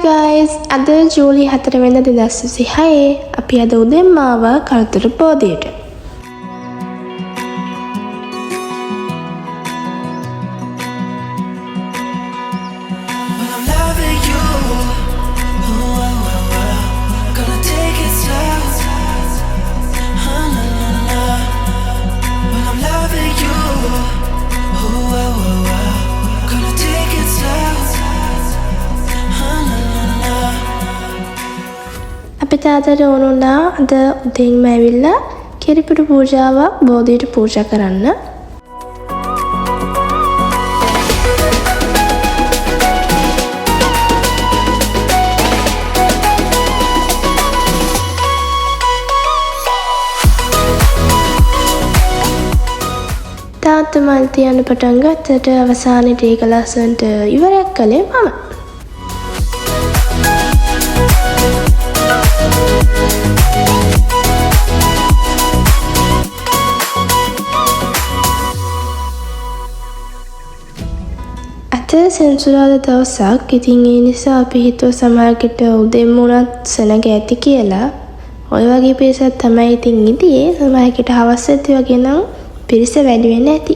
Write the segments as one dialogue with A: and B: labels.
A: guys, අද ජූලි 4 වෙනිදා 2026 අපි අද උදෙන්ම ආවා කළුතර බෝධියට. අපි තාත්තට ඕනුණා අද උදේන්ම ඇවිල්ලා කිරිපිටු පූජාවක් බෝධියට පූජා කරන්න. තාත්තා මල් තියන්න පටන් ගත්තට අවසානයේ ඒක ලස්සනට ඉවරයක් කළේ මම. සෙන්සුරාදා දවසක්. ඉතින් ඒ නිසා අපි හිතුව සමහරකට උදේම උනත් සෙනග ඇති කියලා. ඔය වගේ පිරිසක් තමයි ඉතින් ඉතියේ. සමහරකට හවස් ඇති වගේ නම් පිරිස වැඩි වෙන්න ඇති.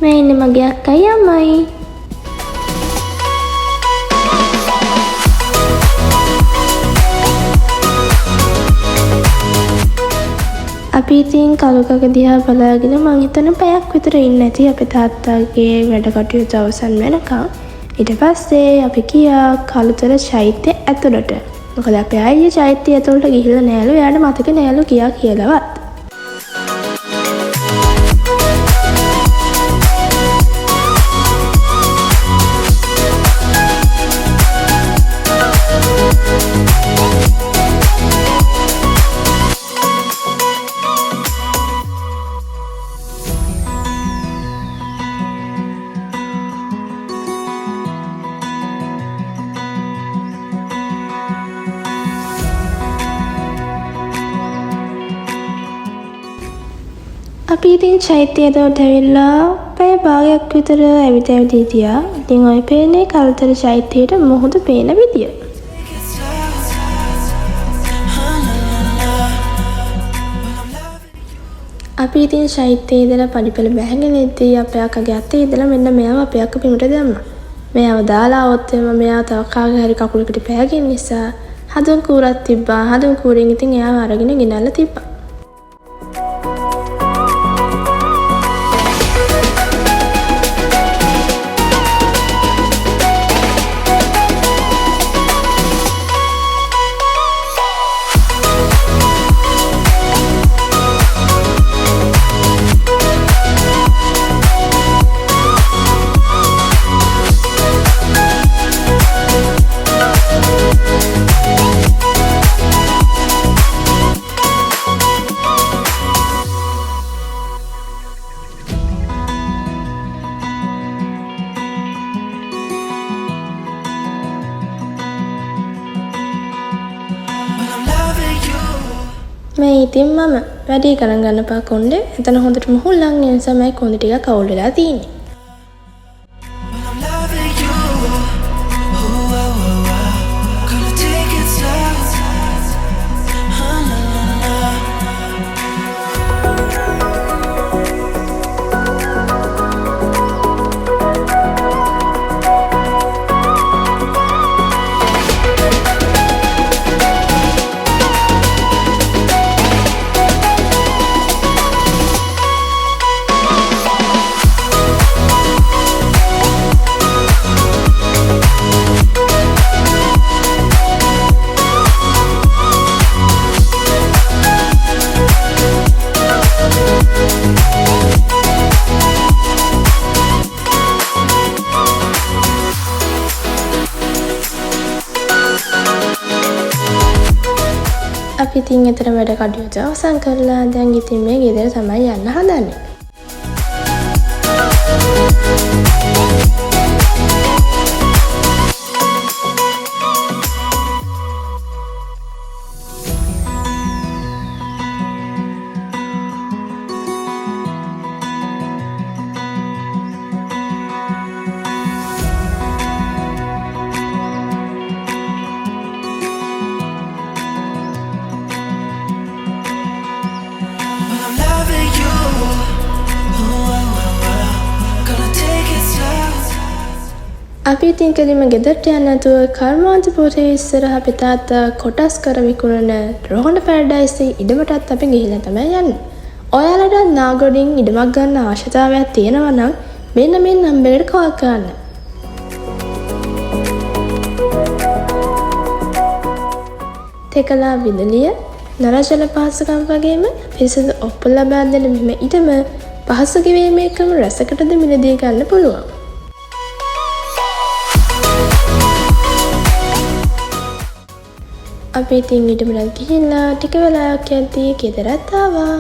A: මේ ඉන්නේ මගේ අක්කයි අම්මයි. අපි ඉතින් කලුකක දිහා බලාගෙන මං හිතන පැයක් විතර ඉන්න ඇති අපේ තාත්තාගේ වැඩ කටයුතු අවසන් වෙනකම්. ඊට පස්සේ අපි ගියා කළුතර චෛත්‍ය ඇතුළට. මොකද අපේ අයියා චෛත්‍ය ඇතුළට ගිහිල්ලා නෑලු. එයාට මතක නෑලු ගියා කියලාවත්. අපි ඉතින් චෛත්‍යයට ඇවිල්ලා පැය භාගයක් විතර ඇවිත් හිටියා. ඉතින් ඔය පේන්නේ කළුතර චෛත්‍යයට මොහොත පේන විදිය. අපි ඉතින් චෛත්‍යයේ ඉඳලා පඩිපෙළ බැහැගෙන ඉද්දී අපේ අක්කගේ අතේ ඉඳලා මෙන්න මෙයාව අපේ අක්ක පිටට දැම්මා. මෙයාව දාලා આવොත් මෙයා තව කාගේ හරි කකුලකට පෑගෙන නිසා හදුන් කූරක් තිබ්බා. හදුන් කූරෙන් ඉතින් එයාව අරගෙන ගෙනල්ලා තිබ්බා. මේ ඉතින් මම වැඩි ගණන් ගන්න පා කොණ්ඩේ එතන හොඳට මුහුල්ලන් ඒ නිසා මම කොණ්ඩේ ටිකක් අවුල් වෙලා තියෙන්නේ. ඉතින් එතන වැඩ කටයුතු අවසන් කරලා දැන් ඉතින් මේ ගෙදර තමයි යන්න හදන්නේ. අපි ඉතින් කෙලින්ම ගෙදරට යන්න නැතුව කර්මාන්තපුරේ ඉස්සරහ අපේ තාත්තා කොටස් කර විකුණන රෝහණ පැරඩයිස් ඉඩමටත් අපි ගිහිල්ලා තමයි යන්නේ. ඔයාලට නාගොඩින් ඉඩමක් ගන්න අවශ්‍යතාවයක් තියෙනවා නම් මෙන්න මේ නම්බරයට කෝල් කරන්න. තෙකලා විදුලිය, නරජල පහසුකම් වගේම පිරිසිදු ඔප්පු ලබා දෙන මෙම ඉඩම පහසු ගෙවීමේ ක්‍රම රැසකටද මිලදී ගන්න පුළුවන්. අපි ඉතින් ඉඩමට ගිහිල්ලා ටික වෙලාවක් යද්දී ගෙදරත් ආවා.